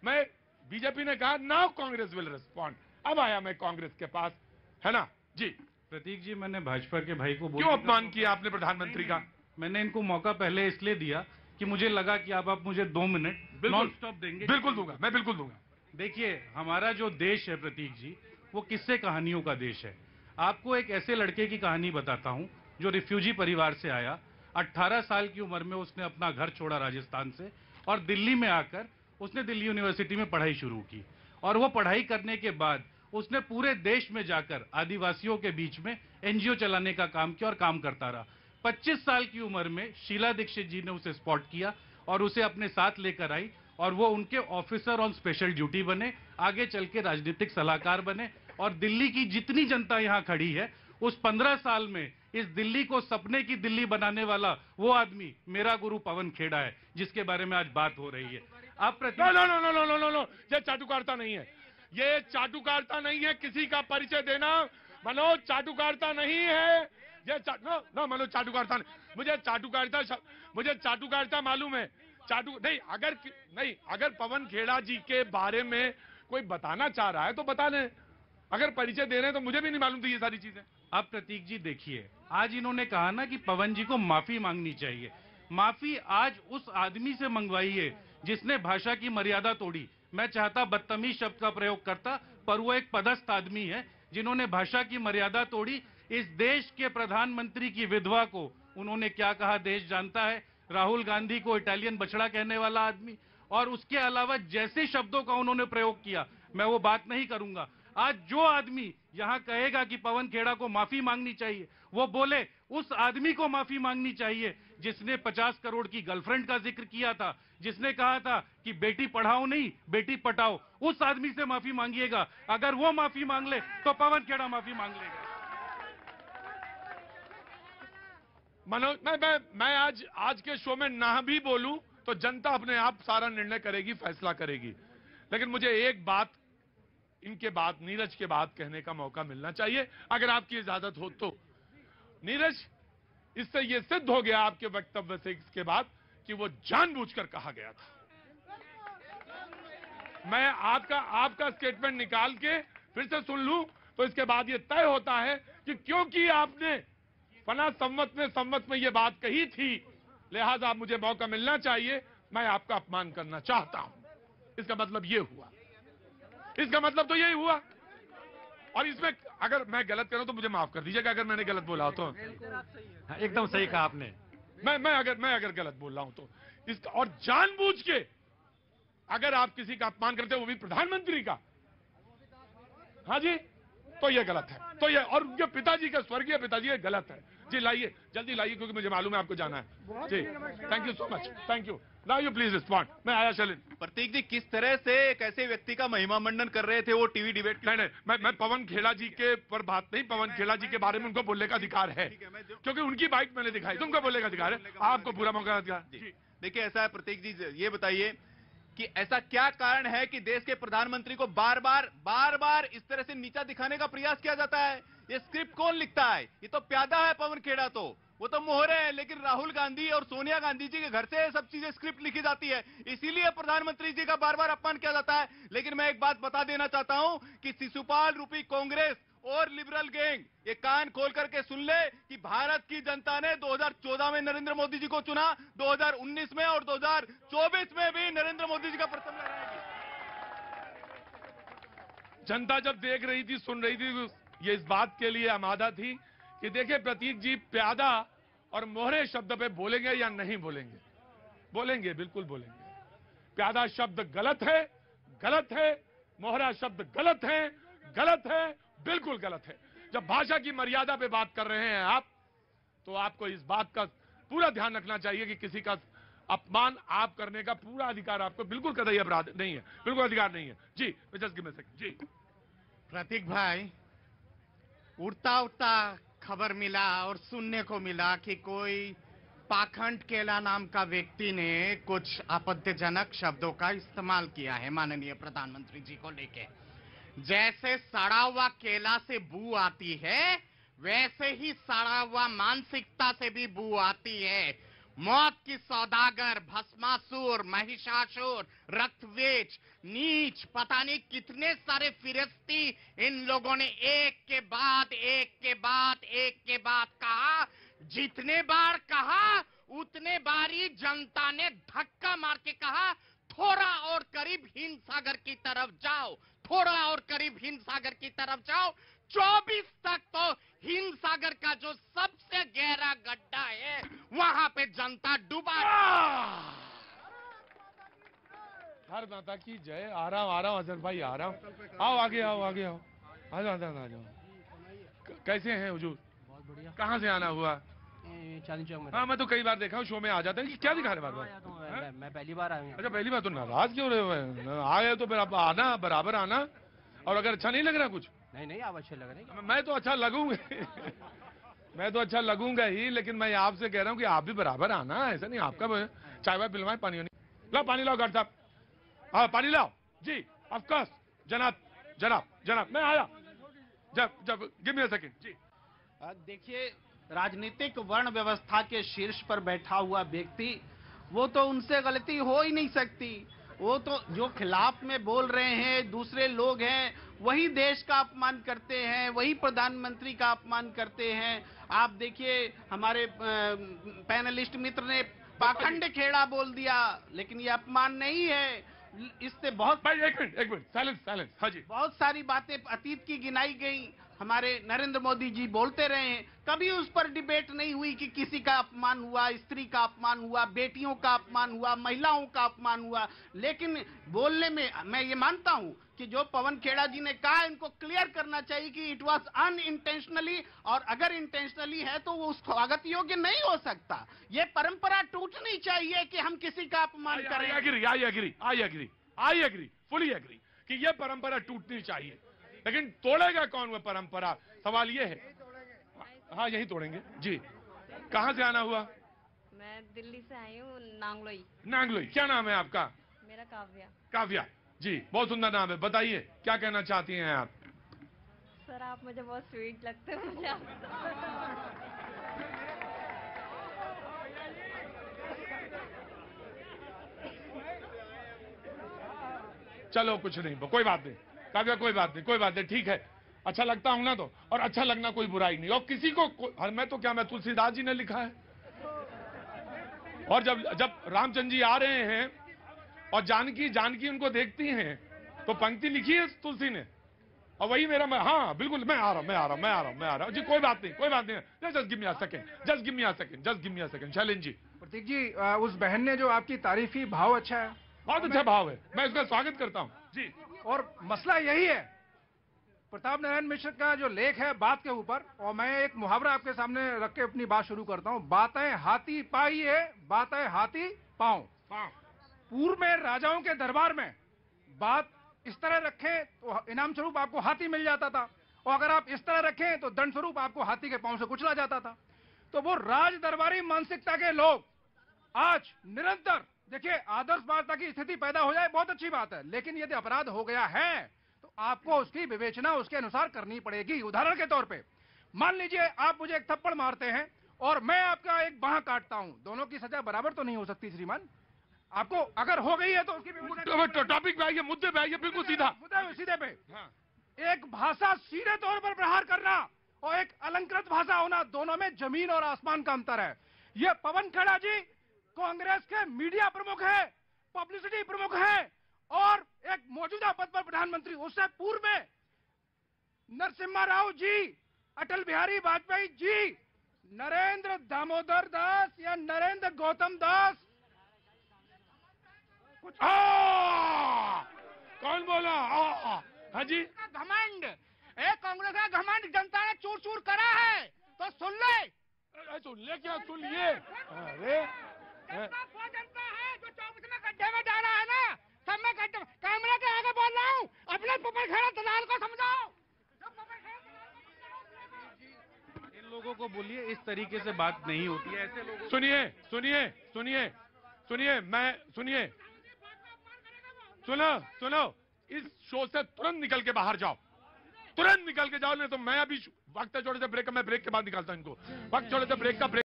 मैं बीजेपी ने कहा नाउ कांग्रेस विल रिस्पॉन्ड, अब आया मैं कांग्रेस के पास, है ना जी। प्रतीक जी, मैंने भाजपा के भाई को क्यों अपमान किया आपने प्रधानमंत्री का? मैंने इनको मौका पहले इसलिए दिया कि मुझे लगा कि अब आप मुझे 2 मिनट नॉन स्टॉप देंगे। बिल्कुल दूंगा, मैं बिल्कुल दूंगा। देखिए, हमारा जो देश है प्रतीक जी, वो किस्से कहानियों का देश है। आपको एक ऐसे लड़के की कहानी बताता हूं जो रिफ्यूजी परिवार से आया। 18 साल की उम्र में उसने अपना घर छोड़ा राजस्थान से और दिल्ली में आकर उसने दिल्ली यूनिवर्सिटी में पढ़ाई शुरू की। और वो पढ़ाई करने के बाद उसने पूरे देश में जाकर आदिवासियों के बीच में एनजीओ चलाने का काम किया और काम करता रहा। 25 साल की उम्र में शीला दीक्षित जी ने उसे स्पॉट किया और उसे अपने साथ लेकर आई और वो उनके ऑफिसर ऑन स्पेशल ड्यूटी बने, आगे चल के राजनीतिक सलाहकार बने। और दिल्ली की जितनी जनता यहाँ खड़ी है, उस 15 साल में इस दिल्ली को सपने की दिल्ली बनाने वाला वो आदमी मेरा गुरु पवन खेड़ा है, जिसके बारे में आज बात हो रही है। आप no no no no no no no, ये चाटुकारिता नहीं है, ये चाटुकारिता नहीं है। किसी का परिचय देना मनोज चाटुकारिता नहीं है, ये नो मनोज चाटुकारिता नहीं। मुझे चाटुकारिता मालूम है। नहीं, अगर पवन खेड़ा जी के बारे में कोई बताना चाह रहा है तो बता लें, अगर परिचय दे रहे हैं तो मुझे भी नहीं मालूम थी ये सारी चीजें। अब प्रतीक जी देखिए, आज इन्होंने कहा ना कि पवन जी को माफी मांगनी चाहिए। माफी आज उस आदमी से मंगवाइए जिसने भाषा की मर्यादा तोड़ी। मैं चाहता बदतमीज शब्द का प्रयोग करता, पर वो एक पदस्थ आदमी है जिन्होंने भाषा की मर्यादा तोड़ी। इस देश के प्रधानमंत्री की विधवा को उन्होंने क्या कहा देश जानता है। राहुल गांधी को इटालियन बछड़ा कहने वाला आदमी, और उसके अलावा जैसे शब्दों का उन्होंने प्रयोग किया, मैं वो बात नहीं करूंगा। आज जो आदमी यहां कहेगा कि पवन खेड़ा को माफी मांगनी चाहिए, वो बोले उस आदमी को माफी मांगनी चाहिए जिसने 50 करोड़ की गर्लफ्रेंड का जिक्र किया था, जिसने कहा था कि बेटी पढ़ाओ नहीं बेटी पटाओ। उस आदमी से माफी मांगिएगा। अगर वो माफी मांग ले तो पवन खेड़ा माफी मांग लेगा। मनोज, मैं आज के शो में ना भी बोलूं तो जनता अपने आप सारा निर्णय करेगी, फैसला करेगी। लेकिन मुझे एक बात इनके बाद, नीरज के बाद कहने का मौका मिलना चाहिए, अगर आपकी इजाजत हो तो। नीरज, इससे यह सिद्ध हो गया आपके वक्तव्य से इसके बाद कि वो जानबूझकर कहा गया था। मैं आपका स्टेटमेंट निकाल के फिर से सुन लूं तो इसके बाद यह तय होता है कि क्योंकि आपने फला संवत में यह बात कही थी, लिहाजा मुझे मौका मिलना चाहिए, मैं आपका अपमान करना चाहता हूं। इसका मतलब यह हुआ, इसका मतलब तो यही हुआ। और इसमें अगर मैं गलत करूं तो मुझे माफ कर दीजिएगा, अगर मैंने गलत बोला हो तो। एकदम सही कहा आपने। मैं अगर गलत बोल रहा हूं तो इसका, और जानबूझ के अगर आप किसी का अपमान करते हो, वो भी प्रधानमंत्री का, हाँ जी, तो ये गलत है। तो ये, और उनके पिताजी का, स्वर्गीय पिताजी, ये गलत है जी। लाइए, जल्दी लाइए, क्योंकि मुझे मालूम है आपको जाना है जी। Thank you so much, thank you. Now you please respond. मैं आया शलिन। प्रतीक जी, किस तरह से एक ऐसे व्यक्ति का महिमा मंडन कर रहे थे वो टीवी डिबेट? नहीं, मैं पवन खेड़ा जी के पर बात नहीं, पवन खेड़ा जी के बारे में उनको बोलने का अधिकार है, क्योंकि उनकी बाइट मैंने दिखाई, तुमको बोलने का अधिकार है, आपको पूरा मौका अधिकार। देखिए, ऐसा है प्रतीक जी, ये बताइए कि ऐसा क्या कारण है कि देश के प्रधानमंत्री को बार बार इस तरह से नीचा दिखाने का प्रयास किया जाता है? ये स्क्रिप्ट कौन लिखता है? ये तो प्यादा है पवन खेड़ा, तो वो तो मोहरे हैं, लेकिन राहुल गांधी और सोनिया गांधी जी के घर से सब चीजें स्क्रिप्ट लिखी जाती है, इसीलिए प्रधानमंत्री जी का बार बार अपमान किया जाता है। लेकिन मैं एक बात बता देना चाहता हूं कि शिशुपाल रूपी कांग्रेस और लिबरल गैंग ये कान खोल करके सुन ले कि भारत की जनता ने 2014 में नरेंद्र मोदी जी को चुना, 2019 में और 2024 में भी नरेंद्र मोदी जी का परचम लहराएगी। जनता जब देख रही थी, सुन रही थी, ये इस बात के लिए आमादा थी कि देखिए प्रतीक जी प्यादा और मोहरे शब्द पे बोलेंगे या नहीं बोलेंगे। बोलेंगे, बिल्कुल बोलेंगे। प्यादा शब्द गलत है, मोहरा शब्द गलत है, बिल्कुल गलत है। जब भाषा की मर्यादा पे बात कर रहे हैं आप, तो आपको इस बात का पूरा ध्यान रखना चाहिए कि किसी का अपमान आप करने का पूरा अधिकार आपको बिल्कुल कतई अपराध नहीं है, बिल्कुल अधिकार नहीं है जी। Just give me a second जी। प्रतीक भाई, उड़ता उड़ता खबर मिला और सुनने को मिला कि कोई पाखंड केला नाम का व्यक्ति ने कुछ आपत्तिजनक शब्दों का इस्तेमाल किया है माननीय प्रधानमंत्री जी को लेके। जैसे सड़ा हुआ केला से बू आती है, वैसे ही सड़ा हुआ मानसिकता से भी बू आती है। मौत की सौदागर, भस्मासुर, महिषासुर, रक्तवेच, नीच, पता नहीं कितने सारे फिरिश्ती इन लोगों ने एक के बाद एक के बाद एक के बाद कहा। जितने बार कहा उतने बार ही जनता ने धक्का मार के कहा, थोड़ा और करीब हिंद सागर की तरफ जाओ, थोड़ा और करीब हिंद सागर की तरफ जाओ। 24 तक तो हिंद सागर का जो सबसे गहरा गड्ढा है वहां पे जनता डूबा। हर माता की जय। आ रहा हूँ अजहर भाई, आ रहा हूँ। आओ आगे आओ, आगे आओ, आ जाओ आ जाओ। कैसे हैं हुजूर? बहुत बढ़िया। कहाँ से आना हुआ? चांदनी चौक में। हाँ, मैं तो कई बार देखा हूँ, शो में आ जाता है। कि क्या दिखा रहे बार बार? मैं पहली बार आया हूँ। अच्छा, पहली बार तो नाराज क्यों रहे हो? आए तो फिर आप आना, बराबर आना। और अगर अच्छा नहीं लग रहा कुछ? नहीं आप अच्छे लग रहे हैं। मैं तो अच्छा लगूंगा मैं तो अच्छा लगूंगा ही, लेकिन मैं आपसे कह रहा हूँ कि आप भी बराबर आना। ऐसा नहीं आपका चाय वाय पिलवाए, पानी वानी लाओ, पानी लाओ गार्ड साहब। हाँ, पानी लाओ जी। ऑफ कोर्स जनाब, जनाब जनाब, मैं आया। जब गिव मी अ सेकंड जी। देखिए, राजनीतिक वर्ण व्यवस्था के शीर्ष पर बैठा हुआ व्यक्ति, वो तो उनसे गलती हो ही नहीं सकती। वो तो जो खिलाफ में बोल रहे हैं दूसरे लोग हैं, वही देश का अपमान करते हैं, वही प्रधानमंत्री का अपमान करते हैं। आप देखिए, हमारे पैनलिस्ट मित्र ने पाखंड खेड़ा बोल दिया, लेकिन ये अपमान नहीं है। इससे बहुत भाई एक मिनट साइलेंस। हाँ जी। बहुत सारी बातें अतीत की गिनाई गई। हमारे नरेंद्र मोदी जी बोलते रहे हैं, कभी उस पर डिबेट नहीं हुई कि किसी का अपमान हुआ, स्त्री का अपमान हुआ, बेटियों का अपमान हुआ, महिलाओं का अपमान हुआ। लेकिन बोलने में मैं ये मानता हूं कि जो पवन खेड़ा जी ने कहा, इनको क्लियर करना चाहिए कि इट वाज अनइंटेंशनली, और अगर इंटेंशनली है तो वो स्वागत योग्य नहीं हो सकता। ये परंपरा टूटनी चाहिए कि हम किसी का अपमान करें। आई एग्री, फुली एग्री कि ये परंपरा टूटनी चाहिए, लेकिन तोड़ेगा कौन वो परंपरा? सवाल ये है। हाँ, यही तोड़ेंगे जी। कहाँ से आना हुआ? मैं दिल्ली से आई हूँ, नांगलोई। नांगलोई। क्या नाम है आपका? मेरा काव्या। काव्या जी, बहुत सुंदर नाम है। बताइए क्या कहना चाहती हैं आप? सर, आप मुझे बहुत स्वीट लगते हो। मुझे चलो कुछ नहीं, कोई बात नहीं काव्या, कोई बात नहीं, ठीक है। अच्छा लगता हूं ना तो, और अच्छा लगना कोई बुराई नहीं। और किसी को मैं तो क्या, मैं तुलसीदास जी ने लिखा है। और जब रामचंद्र जी आ रहे हैं और जानकी उनको देखती हैं, तो पंक्ति लिखी है तुलसी ने, और वही मेरा। हाँ बिल्कुल, मैं आ रहा हूँ जी। कोई बात नहीं। Just give me a second. Shailendra ji. Pratik ji, उस बहन ने जो आपकी तारीफ की, भाव अच्छा है, बहुत अच्छा भाव है, मैं उसका स्वागत करता हूँ जी। और मसला यही है, प्रताप नारायण मिश्र का जो लेख है बात के ऊपर, और मैं एक मुहावरा आपके सामने रख के अपनी बात शुरू करता हूँ। बातें हाथी पाई है, बातें हाथी पांव। पूर्व में राजाओं के दरबार में बात इस तरह रखें तो इनाम स्वरूप आपको हाथी मिल जाता था, और अगर आप इस तरह रखें तो दंड स्वरूप आपको हाथी के पांव से कुचला जाता था। तो वो राज दरबारी मानसिकता के लोग आज निरंतर, देखिए, आदर्श वार्ता की स्थिति पैदा हो जाए बहुत अच्छी बात है, लेकिन यदि अपराध हो गया है तो आपको उसकी विवेचना उसके अनुसार करनी पड़ेगी। उदाहरण के तौर पे मान लीजिए आप मुझे एक थप्पड़ मारते हैं और मैं आपका एक बांह काटता हूं, दोनों की सजा बराबर तो नहीं हो सकती श्रीमान। आपको अगर हो गई है तो उसकी टॉपिक पे आइए, मुद्दे पे आइए, बिल्कुल सीधा सीधे पे। एक भाषा सीधे तौर पर प्रहार करना और एक अलंकृत भाषा होना, दोनों में जमीन और आसमान का अंतर है। ये पवन खेड़ा जी कांग्रेस के मीडिया प्रमुख है, पब्लिसिटी प्रमुख है, और एक मौजूदा पद पर प्रधानमंत्री। उससे पूर्व में नरसिम्हा राव जी, अटल बिहारी वाजपेयी जी, नरेंद्र दामोदर दास या नरेंद्र गौतम दास, कुछ कौन बोला? हाँ जी। घमंड, कांग्रेस का घमंड जनता ने चूर चूर करा है, तो सुन ले। क्या सुन लिए? अरे वो जनता है जो 24 में गड्ढे में डाला है ना, सब में गड्ढे। कैमरा के आगे बोल रहा हूँ, अपने पवन खेड़ा दलाल को समझाओ। इन लोगों को बोलिए, इस तरीके से बात नहीं होती है। ऐसे लोगों सुनो, इस शो से तुरंत निकल के बाहर जाओ, नहीं तो मैं अभी वक्त छोड़े से ब्रेक का, मैं ब्रेक के बाद निकालता हूं इनको। वक्त छोड़े से ब्रेक का